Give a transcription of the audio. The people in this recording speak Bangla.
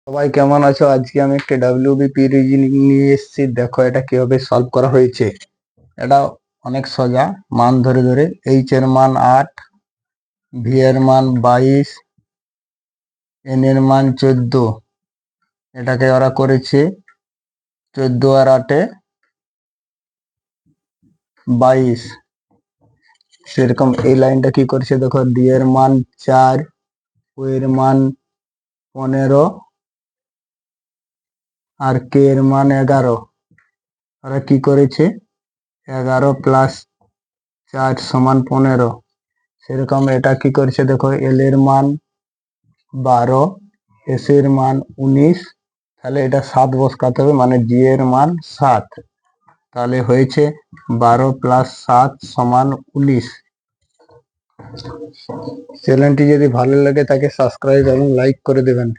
সবাই কেমন আছো? আজকে আমি একটা ডাব্লিউবিপি রিজনিং নিয়ে এসেছি। দেখো এটা কিভাবে সলভ করা হয়েছে। এটা অনেক সোজা। মান ধরে ধরে এইচ এর মান 8, ভি এর মান 22, এন এর মান 14। এটাকে ওরা করেছে 14 আর 8 22। সেরকম এই লাইনটা কি করেছে দেখো, ডি এর মান 4, ও এর মান 15 আর কে এর মান 11। ওরা কি করেছে 11 প্লাস 4 সমান 15। সেরকম এটা কি করেছে দেখো, এল এর মান 12, এস এর মান 19। তাহলে এটা 7 বসাতে হবে, মানে জি এর মান 7। তাহলে হয়েছে 12 প্লাস 7 সমান 19। চ্যানেলটি যদি ভালো লাগে তাকে সাবস্ক্রাইব এবং লাইক করে দেবেন।